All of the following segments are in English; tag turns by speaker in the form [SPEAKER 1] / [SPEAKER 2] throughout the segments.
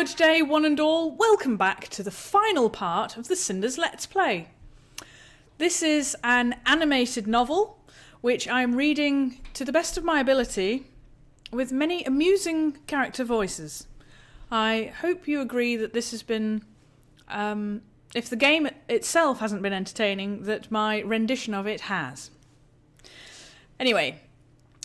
[SPEAKER 1] Good day, one and all. Welcome back to the final part of the Cinders Let's Play. This is an animated novel, which I'm reading to the best of my ability, with many amusing character voices. I hope you agree that this has been, if the game itself hasn't been entertaining, that my rendition of it has. Anyway,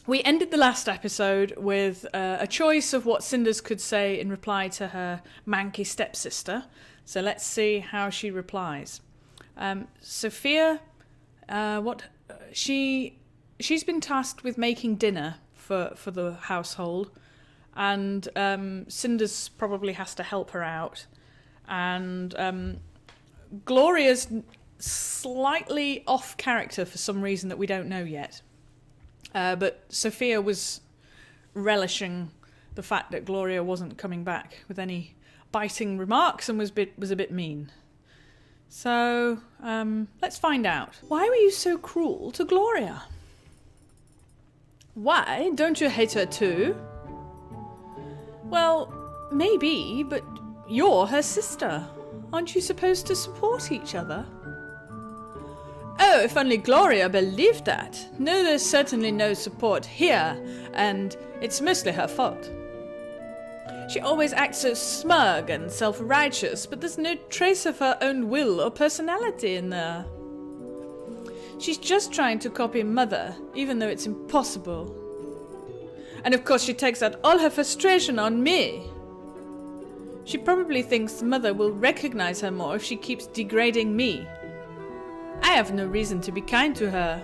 [SPEAKER 1] we ended the last episode with a choice of what Cinders could say in reply to her manky stepsister. So let's see how she replies. Sophia, she's been tasked with making dinner for the household, and Cinders probably has to help her out. And Gloria's slightly off character for some reason that we don't know yet. But Sophia was relishing the fact that Gloria wasn't coming back with any biting remarks and was a bit mean. So, let's find out. Why were you so cruel to Gloria? Why? Don't you hate her too? Well, maybe, but you're her sister. Aren't you supposed to support each other? Oh, if only Gloria believed that. No, there's certainly no support here, and it's mostly her fault. She always acts so smug and self-righteous, but there's no trace of her own will or personality in there. She's just trying to copy Mother, even though it's impossible. And of course she takes out all her frustration on me. She probably thinks Mother will recognize her more if she keeps degrading me. I have no reason to be kind to her.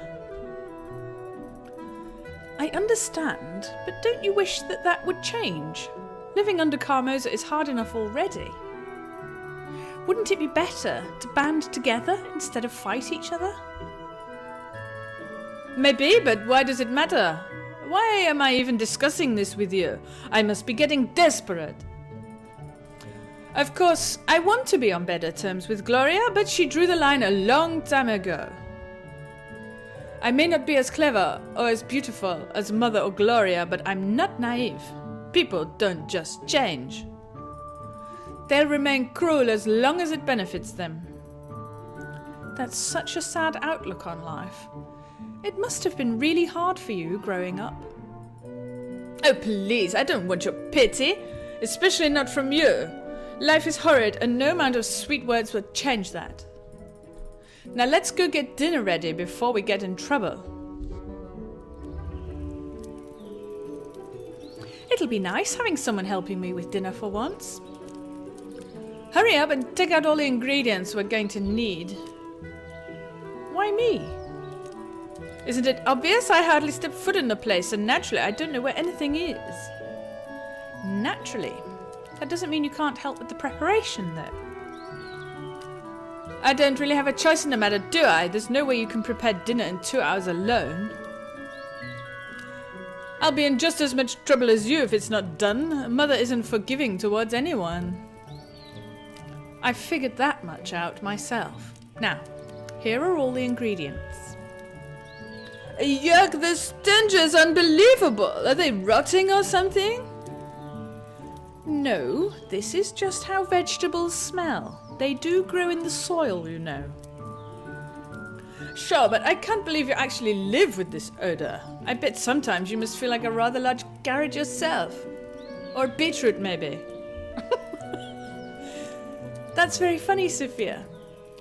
[SPEAKER 1] I understand, but don't you wish that would change? Living under Carmoza is hard enough already. Wouldn't it be better to band together instead of fight each other? Maybe, but why does it matter? Why am I even discussing this with you? I must be getting desperate. Of course, I want to be on better terms with Gloria, but she drew the line a long time ago. I may not be as clever or as beautiful as Mother or Gloria, but I'm not naive. People don't just change. They'll remain cruel as long as it benefits them. That's such a sad outlook on life. It must have been really hard for you growing up. Oh, please, I don't want your pity, especially not from you. Life is horrid, and no amount of sweet words will change that. Now let's go get dinner ready before we get in trouble. It'll be nice having someone helping me with dinner for once. Hurry up and take out all the ingredients we're going to need. Why me? Isn't it obvious? I hardly step foot in the place, and naturally I don't know where anything is. Naturally. That doesn't mean you can't help with the preparation, though. I don't really have a choice in the matter, do I? There's no way you can prepare dinner in 2 hours alone. I'll be in just as much trouble as you if it's not done. Mother isn't forgiving towards anyone. I figured that much out myself. Now, here are all the ingredients. Yuck, the stench is unbelievable. Are they rotting or something? No, this is just how vegetables smell. They do grow in the soil, you know. Sure, but I can't believe you actually live with this odor. I bet sometimes you must feel like a rather large garage yourself. Or beetroot, maybe. That's very funny, Sophia.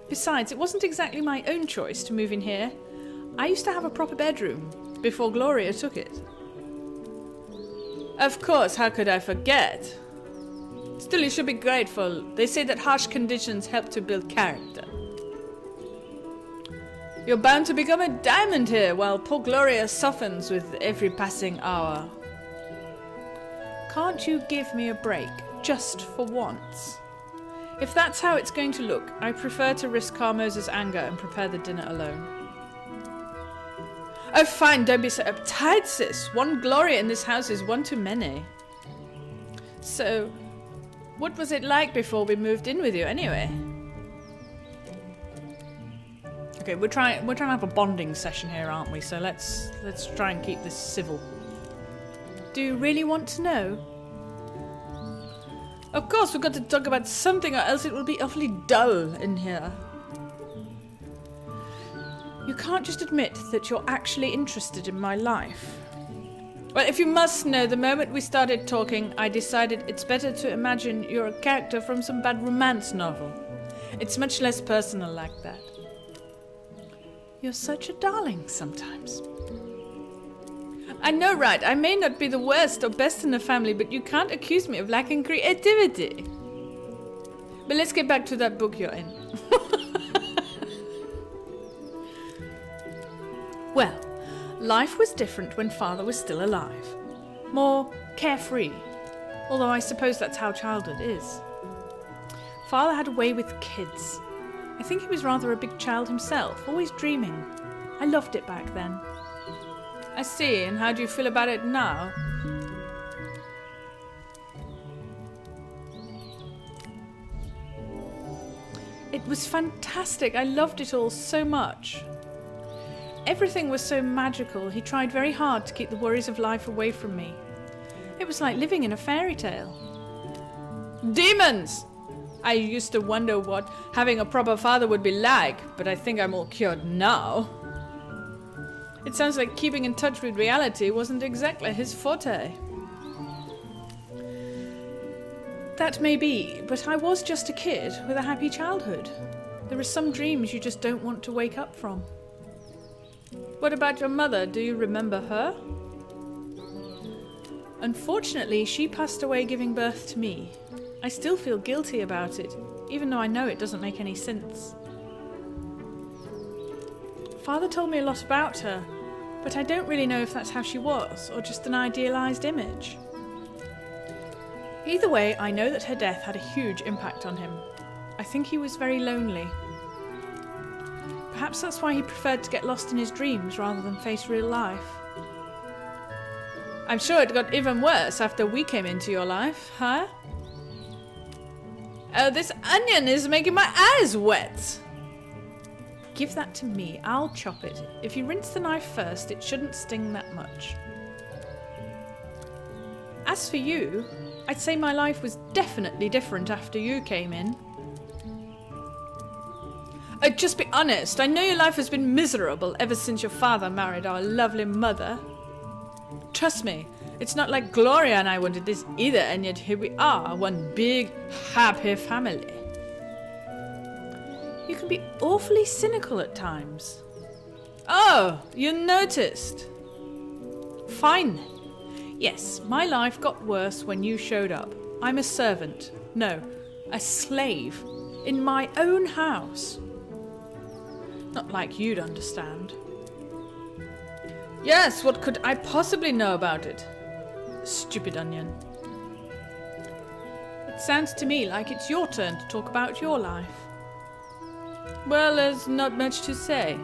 [SPEAKER 1] Besides, it wasn't exactly my own choice to move in here. I used to have a proper bedroom before Gloria took it. Of course, how could I forget? Still, you should be grateful. They say that harsh conditions help to build character. You're bound to become a diamond here, while poor Gloria softens with every passing hour. Can't you give me a break, just for once? If that's how it's going to look, I prefer to risk Carmoza's anger and prepare the dinner alone. Oh fine, don't be so uptight, sis. One Gloria in this house is one too many. So, what was it like before we moved in with you anyway? Okay, we're trying to have a bonding session here, aren't we? So let's try and keep this civil. Do you really want to know? Of course, we've got to talk about something or else it will be awfully dull in here. You can't just admit that you're actually interested in my life. Well, if you must know, the moment we started talking, I decided it's better to imagine you're a character from some bad romance novel. It's much less personal like that. You're such a darling sometimes. I know, right? I may not be the worst or best in the family, but you can't accuse me of lacking creativity. But let's get back to that book you're in. Well, life was different when Father was still alive. More carefree. Although I suppose that's how childhood is. Father had a way with kids. I think he was rather a big child himself, always dreaming. I loved it back then. I see, and how do you feel about it now? It was fantastic. I loved it all so much. Everything was so magical. He tried very hard to keep the worries of life away from me. It was like living in a fairy tale. Demons! I used to wonder what having a proper father would be like, but I think I'm all cured now. It sounds like keeping in touch with reality wasn't exactly his forte. That may be, but I was just a kid with a happy childhood. There are some dreams you just don't want to wake up from. What about your mother? Do you remember her? Unfortunately, she passed away giving birth to me. I still feel guilty about it, even though I know it doesn't make any sense. Father told me a lot about her, but I don't really know if that's how she was, or just an idealised image. Either way, I know that her death had a huge impact on him. I think he was very lonely. Perhaps that's why he preferred to get lost in his dreams rather than face real life. I'm sure it got even worse after we came into your life, huh? Oh, this onion is making my eyes wet! Give that to me, I'll chop it. If you rinse the knife first, it shouldn't sting that much. As for you, I'd say my life was definitely different after you came in. Just be honest, I know your life has been miserable ever since your father married our lovely mother. Trust me, it's not like Gloria and I wanted this either, and yet here we are, one big, happy family. You can be awfully cynical at times. Oh, you noticed. Fine. Yes, my life got worse when you showed up. I'm a servant. No, a slave. In my own house. Not like you'd understand. Yes, what could I possibly know about it? Stupid onion. It sounds to me like it's your turn to talk about your life. Well, there's not much to say.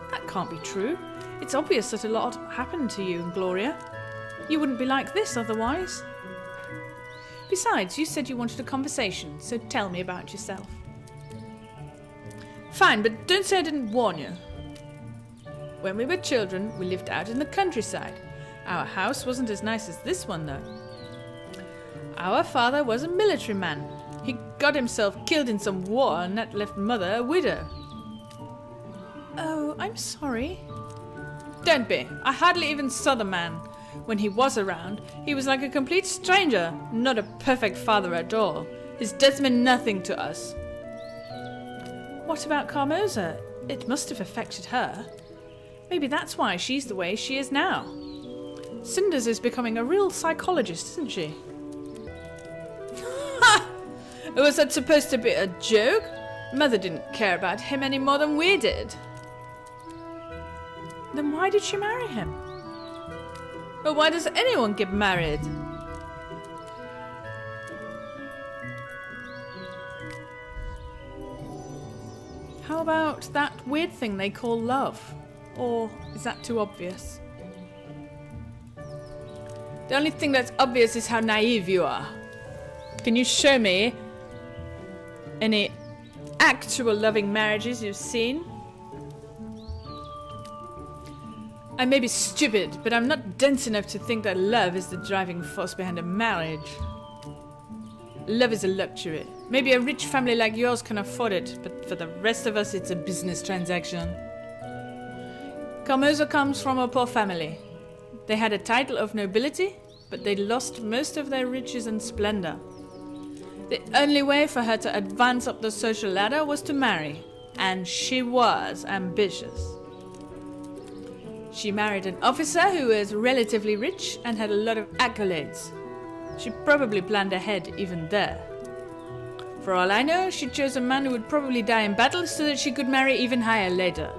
[SPEAKER 1] That can't be true. It's obvious that a lot happened to you and Gloria. You wouldn't be like this otherwise. Besides, you said you wanted a conversation, so tell me about yourself. Fine, but don't say I didn't warn you. When we were children, we lived out in the countryside. Our house wasn't as nice as this one, though. Our father was a military man. He got himself killed in some war, and that left Mother a widow. Oh, I'm sorry. Don't be. I hardly even saw the man. When he was around, he was like a complete stranger, not a perfect father at all. His death meant nothing to us. What about Carmoza? It must have affected her. Maybe that's why she's the way she is now. Cinders is becoming a real psychologist, isn't she? Ha! Was that supposed to be a joke? Mother didn't care about him any more than we did. Then why did she marry him? But why does anyone get married? How about that weird thing they call love? Or is that too obvious? The only thing that's obvious is how naive you are. Can you show me any actual loving marriages you've seen? I may be stupid, but I'm not dense enough to think that love is the driving force behind a marriage. Love is a luxury. Maybe a rich family like yours can afford it, but for the rest of us it's a business transaction. Carmoza comes from a poor family. They had a title of nobility, but they lost most of their riches and splendor. The only way for her to advance up the social ladder was to marry, and she was ambitious. She married an officer who was relatively rich and had a lot of accolades. She probably planned ahead even there. For all I know, she chose a man who would probably die in battle so that she could marry even higher later.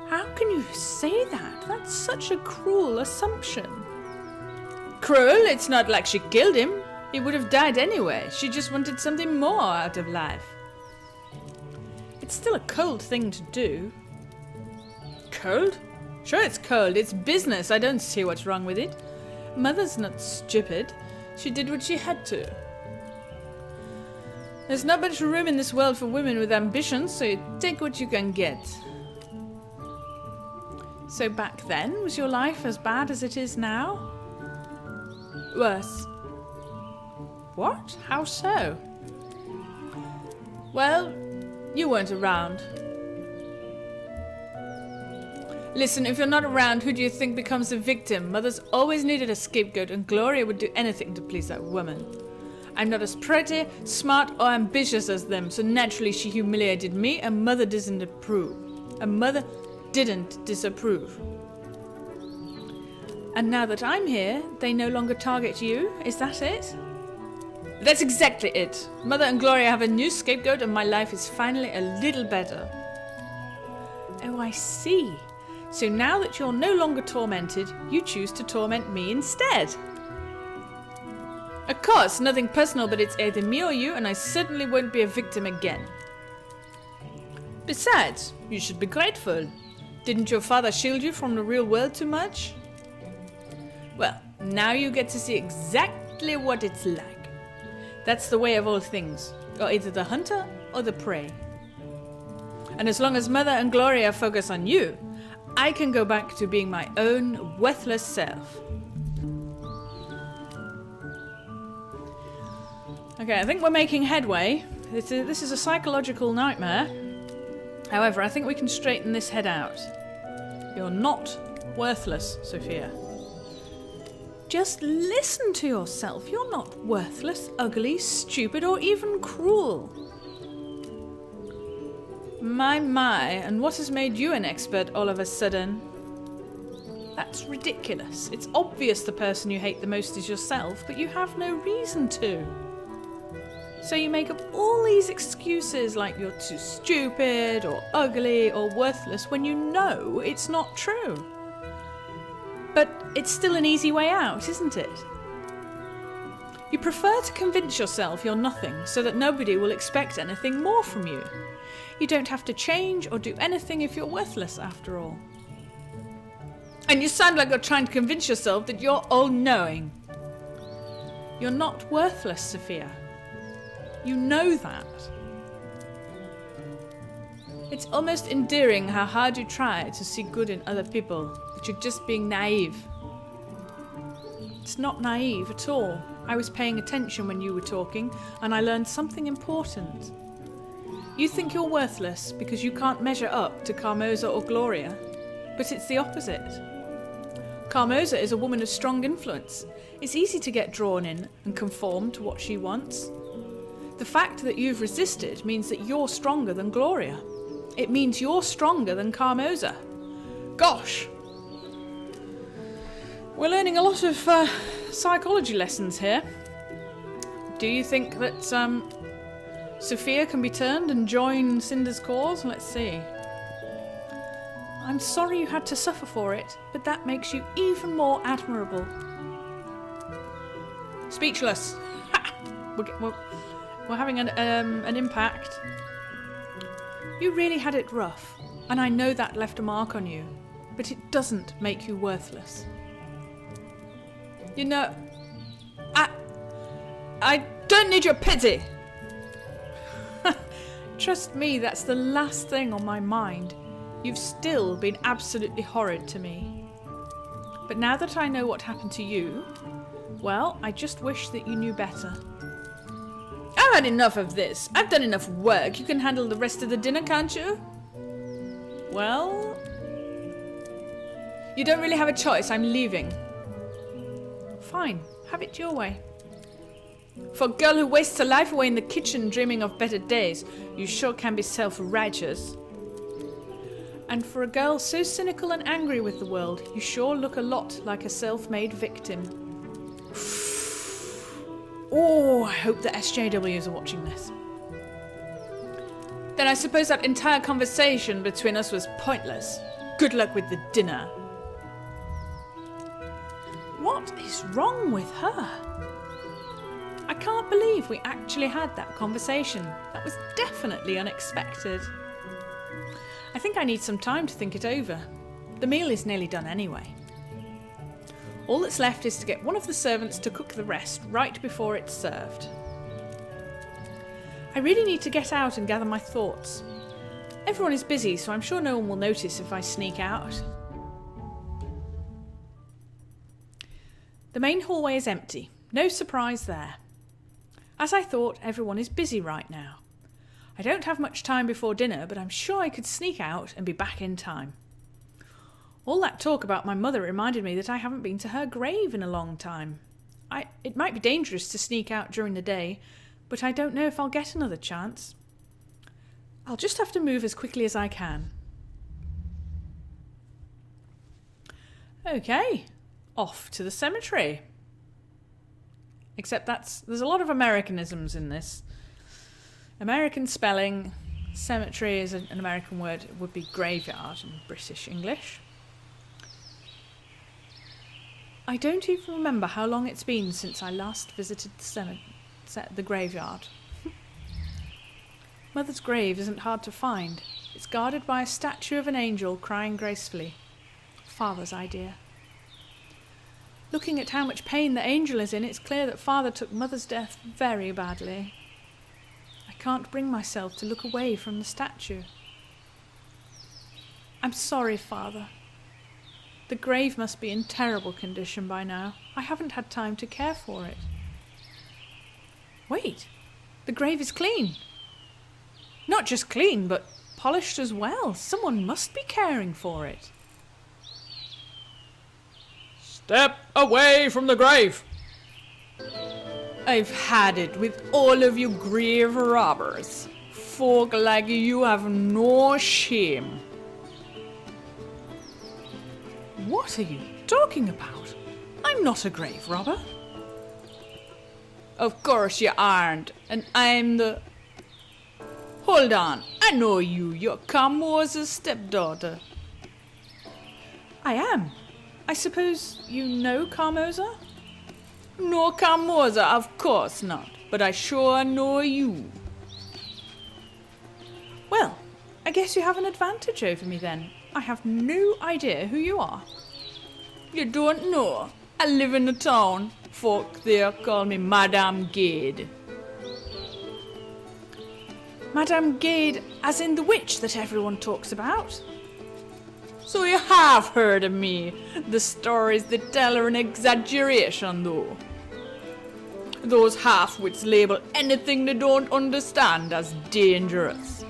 [SPEAKER 1] How can you say that? That's such a cruel assumption. Cruel? It's not like she killed him. He would have died anyway. She just wanted something more out of life. It's still a cold thing to do. Cold? Sure it's cold. It's business. I don't see what's wrong with it. Mother's not stupid. She did what she had to. There's not much room in this world for women with ambitions, so you take what you can get. So back then, was your life as bad as it is now? Worse. What? How so? Well, you weren't around. Listen, if you're not around, who do you think becomes the victim? Mother's always needed a scapegoat, and Gloria would do anything to please that woman. I'm not as pretty, smart, or ambitious as them, so naturally she humiliated me, and Mother doesn't approve. And Mother didn't disapprove. And now that I'm here, they no longer target you? Is that it? That's exactly it. Mother and Gloria have a new scapegoat, and my life is finally a little better. Oh, I see. So now that you're no longer tormented, you choose to torment me instead. Of course, nothing personal, but it's either me or you, and I certainly won't be a victim again. Besides, you should be grateful. Didn't your father shield you from the real world too much? Well, now you get to see exactly what it's like. That's the way of all things. You're either the hunter or the prey. And as long as Mother and Gloria focus on you, I can go back to being my own worthless self. Okay, I think we're making headway. This is a psychological nightmare. However, I think we can straighten this head out. You're not worthless, Sophia. Just listen to yourself. You're not worthless, ugly, stupid, or even cruel. My, and what has made you an expert all of a sudden? That's ridiculous. It's obvious the person you hate the most is yourself, but you have no reason to. So you make up all these excuses like you're too stupid, or ugly, or worthless when you know it's not true. But it's still an easy way out, isn't it? You prefer to convince yourself you're nothing so that nobody will expect anything more from you. You don't have to change or do anything if you're worthless after all. And you sound like you're trying to convince yourself that you're all-knowing. You're not worthless, Sophia. You know that. It's almost endearing how hard you try to see good in other people, but you're just being naive. It's not naive at all. I was paying attention when you were talking, and I learned something important. You think you're worthless because you can't measure up to Carmoza or Gloria, but it's the opposite. Carmoza is a woman of strong influence. It's easy to get drawn in and conform to what she wants. The fact that you've resisted means that you're stronger than Gloria. It means you're stronger than Carmoza. Gosh! We're learning a lot of psychology lessons here. Do you think that Sophia can be turned and join Cinders' cause? Let's see. I'm sorry you had to suffer for it, but that makes you even more admirable. Speechless. We're having an impact. You really had it rough, and I know that left a mark on you, but it doesn't make you worthless. You know, I don't need your pity. Trust me, that's the last thing on my mind. You've still been absolutely horrid to me. But now that I know what happened to you, well, I just wish that you knew better. I've had enough of this. I've done enough work. You can handle the rest of the dinner, can't you? Well, you don't really have a choice. I'm leaving. Fine. Have it your way. For a girl who wastes her life away in the kitchen dreaming of better days, you sure can be self-righteous. And for a girl so cynical and angry with the world, you sure look a lot like a self-made victim. Oh, I hope the SJWs are watching this. Then I suppose that entire conversation between us was pointless. Good luck with the dinner. What is wrong with her? I can't believe we actually had that conversation. That was definitely unexpected. I think I need some time to think it over. The meal is nearly done anyway. All that's left is to get one of the servants to cook the rest right before it's served. I really need to get out and gather my thoughts. Everyone is busy, so I'm sure no one will notice if I sneak out. The main hallway is empty. No surprise there. As I thought, everyone is busy right now. I don't have much time before dinner, but I'm sure I could sneak out and be back in time. All that talk about my mother reminded me that I haven't been to her grave in a long time. It might be dangerous to sneak out during the day, but I don't know if I'll get another chance. I'll just have to move as quickly as I can. Okay, off to the cemetery. Except there's a lot of Americanisms in this. American spelling, cemetery is an American word, it would be graveyard in British English. I don't even remember how long it's been since I last visited the graveyard. Mother's grave isn't hard to find. It's guarded by a statue of an angel crying gracefully. Father's idea. Looking at how much pain the angel is in, it's clear that Father took Mother's death very badly. I can't bring myself to look away from the statue. I'm sorry, Father. The grave must be in terrible condition by now. I haven't had time to care for it. Wait, the grave is clean. Not just clean, but polished as well. Someone must be caring for it.
[SPEAKER 2] Step away from the grave!
[SPEAKER 1] I've had it with all of you grave robbers. Folk like you have no shame. What are you talking about? I'm not a grave robber. Of course you aren't, and I'm the... Hold on, I know you. You're Kamoza's stepdaughter. I am. I suppose you know Kamoza? No Kamoza, of course not, but I sure know you. Well, I guess you have an advantage over me then. I have no idea who you are. You don't know? I live in the town. Folk there call me Madame Gade. Madame Gade, as in the witch that everyone talks about? So you have heard of me. The stories they tell are an exaggeration, though. Those half-wits label anything they don't understand as dangerous.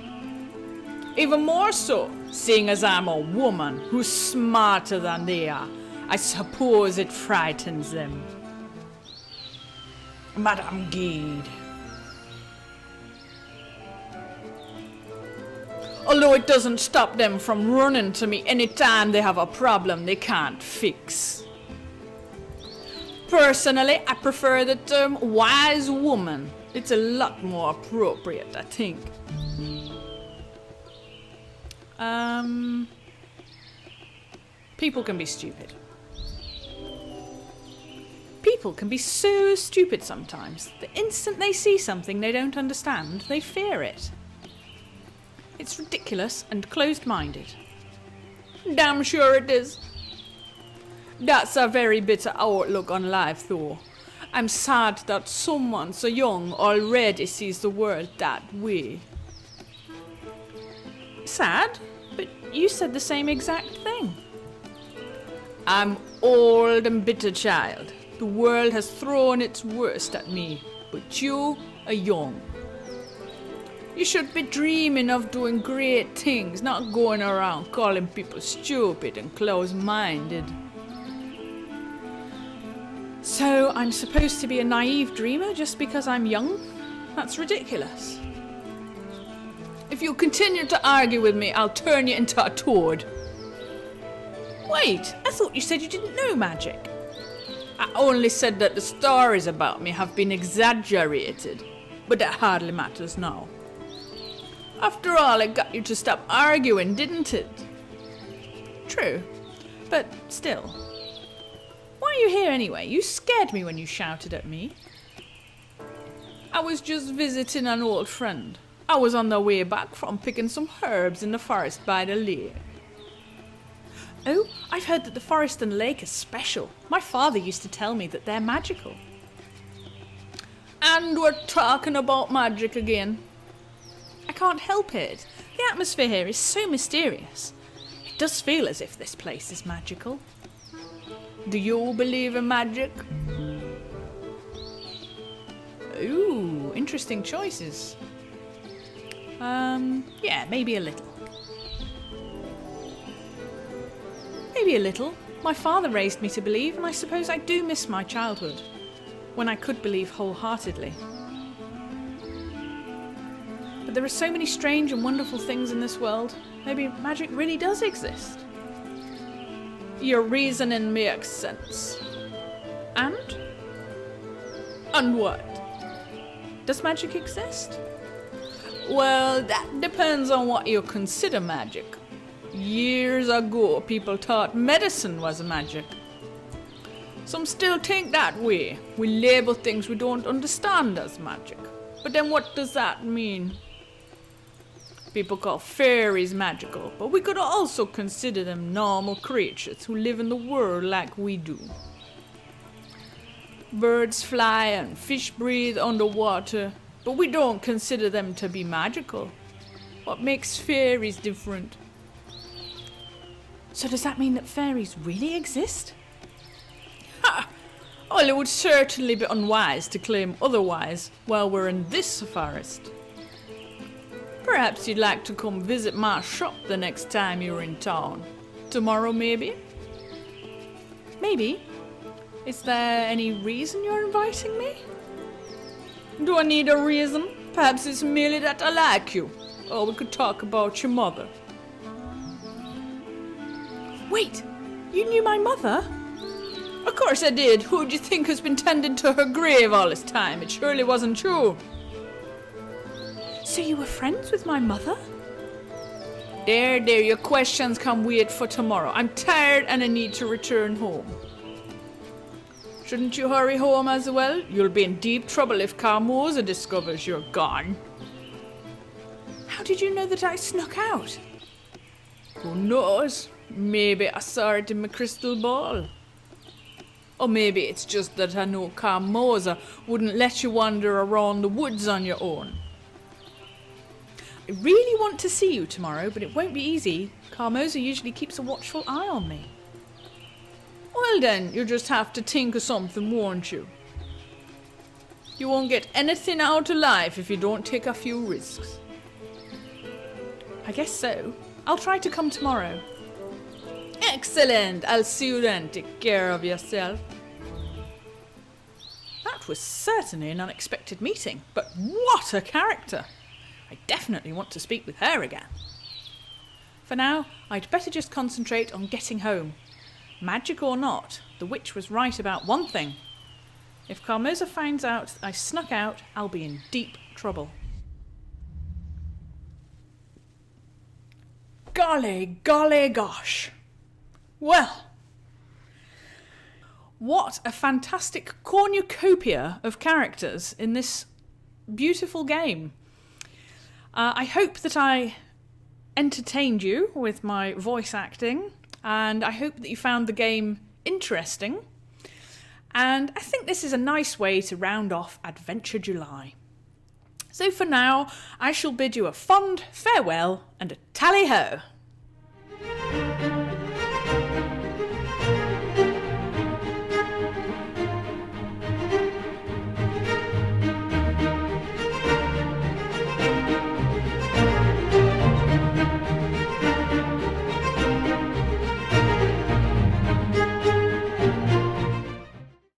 [SPEAKER 1] Even more so, seeing as I'm a woman who's smarter than they are. I suppose it frightens them. Madame Gade. Although it doesn't stop them from running to me anytime they have a problem they can't fix. Personally, I prefer the term wise woman. It's a lot more appropriate, I think. People can be stupid. People can be so stupid sometimes. The instant they see something they don't understand, they fear it. It's ridiculous and closed-minded. Damn sure it is. That's a very bitter outlook on life, though. I'm sad that someone so young already sees the world that way. Sad? But you said the same exact thing. I'm old and bitter, child. The world has thrown its worst at me, but you are young. You should be dreaming of doing great things, not going around calling people stupid and close-minded. So I'm supposed to be a naive dreamer just because I'm young? That's ridiculous. If you continue to argue with me, I'll turn you into a toad. Wait, I thought you said you didn't know magic. I only said that the stories about me have been exaggerated, but that hardly matters now. After all, it got you to stop arguing, didn't it? True, but still. Why are you here anyway? You scared me when you shouted at me. I was just visiting an old friend. I was on the way back from picking some herbs in the forest by the lake. Oh, I've heard that the forest and lake are special. My father used to tell me that they're magical. And we're talking about magic again. I can't help it. The atmosphere here is so mysterious. It does feel as if this place is magical. Do you believe in magic? Ooh, interesting choices. Yeah, maybe a little. Maybe a little. My father raised me to believe, and I suppose I do miss my childhood, when I could believe wholeheartedly. But there are so many strange and wonderful things in this world. Maybe magic really does exist. Your reasoning makes sense. And? And what? Does magic exist? Well, that depends on what you consider magic. Years ago, people thought medicine was magic. Some still think that way. We label things we don't understand as magic. But then what does that mean? People call fairies magical, but we could also consider them normal creatures who live in the world like we do. Birds fly and fish breathe underwater, but we don't consider them to be magical. What makes fairies different? So does that mean that fairies really exist? Ha! Well, it would certainly be unwise to claim otherwise while we're in this forest. Perhaps you'd like to come visit my shop the next time you're in town. Tomorrow, maybe? Maybe. Is there any reason you're inviting me? Do I need a reason? Perhaps it's merely that I like you. Or we could talk about your mother. Wait, you knew my mother? Of course I did. Who do you think has been tending to her grave all this time? It surely wasn't you. So you were friends with my mother? There, your questions can wait for tomorrow. I'm tired and I need to return home. Shouldn't you hurry home as well? You'll be in deep trouble if Carmoza discovers you're gone. How did you know that I snuck out? Who knows? Maybe I saw it in my crystal ball. Or maybe it's just that I know Carmoza wouldn't let you wander around the woods on your own. I really want to see you tomorrow, but it won't be easy. Carmoza usually keeps a watchful eye on me. Well then, you'll just have to think of something, won't you? You won't get anything out of life if you don't take a few risks. I guess so. I'll try to come tomorrow. Excellent! I'll see you then. Take care of yourself. That was certainly an unexpected meeting, but what a character! I definitely want to speak with her again. For now, I'd better just concentrate on getting home. Magic or not, the witch was right about one thing. If Carmoza finds out I snuck out, I'll be in deep trouble. Golly gosh. Well, what a fantastic cornucopia of characters in this beautiful game. I hope that I entertained you with my voice acting, and I hope that you found the game interesting. And I think this is a nice way to round off Adventure July. So for now, I shall bid you a fond farewell and a tally-ho!